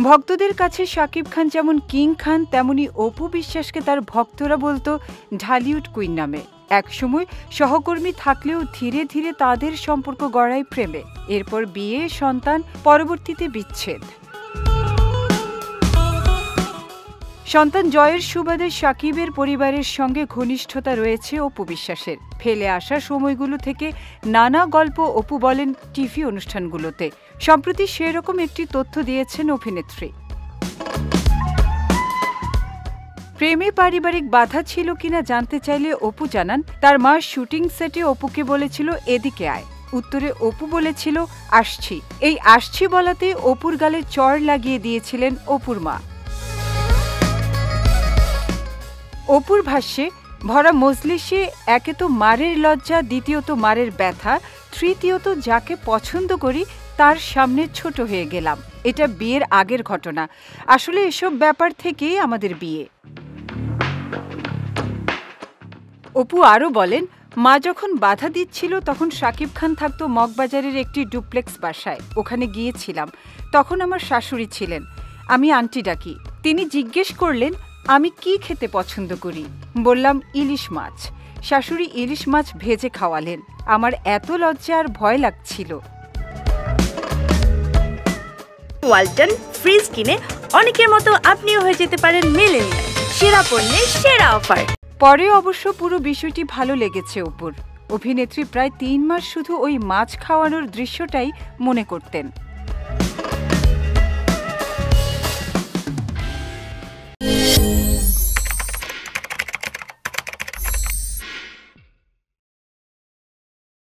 ভক্তদের কাছে শাকিব খান যেমন কিং খান, তেমনি অপু বিশ্বাসকে তার ভক্তরা বলতো ঢালিউড কুইন নামে। একসময় সহকর্মী থাকলেও ধীরে ধীরে তাদের সম্পর্ক গড়ায় প্রেমে। এরপর বিয়ে, সন্তান, পরবর্তীতে বিচ্ছেদ। সন্তান জয়ের সুবাদে শাকিবের পরিবারের সঙ্গে ঘনিষ্ঠতা রয়েছে অপু বিশ্বাসের। ফেলে আসা সময়গুলো থেকে নানা গল্প অপু বলেন টিভি অনুষ্ঠানগুলোতে। সম্প্রতি সেরকম একটি তথ্য দিয়েছেন অভিনেত্রী। প্রেমে পারিবারিক বাধা ছিল কিনা জানতে চাইলে অপু জানান, তার মা শুটিং সেটে অপুকে বলেছিল এদিকে আয়। উত্তরে অপু বলেছিল আসছি। এই আসছি বলাতে অপুর গালে চড় লাগিয়ে দিয়েছিলেন অপুর মা। অপুর ভাষ্যে, ভরা মজলিসে একে তো মারের লজ্জা, দ্বিতীয়ত মারের ব্যথা, তৃতীয়ত যাকে পছন্দ করি তার সামনে ছোট হয়ে গেলাম। এটা বিয়ের আগের ঘটনা। আসলে এসব ব্যাপার থেকেই আমাদের বিয়ে। অপু আরও বলেন, মা যখন বাধা দিচ্ছিল তখন শাকিব খান থাকতো মগবাজারের একটি ডুপ্লেক্স বাসায়। ওখানে গিয়েছিলাম। তখন আমার শাশুড়ি ছিলেন। আমি আন্টি ডাকি। তিনি জিজ্ঞেস করলেন আমি কি খেতে পছন্দ করি। বললাম ইলিশ মাছ। শাশুড়ি ইলিশ মাছ ভেজে খাওয়ালেন। আমার এত লজ্জা আর ভয় লাগছিল। ওয়ালটন ফ্রিজ কিনে অনেকের মতো আপনিও হয়ে যেতে পারেন মিলেনিয়াল। সেরা পণ্যের সেরা অফার। পরে অবশ্য পুরো বিষয়টি ভালো লেগেছে অপুর। অভিনেত্রী প্রায় 3 মাস শুধু ওই মাছ খাওয়ানোর দৃশ্যটাই মনে করতেন।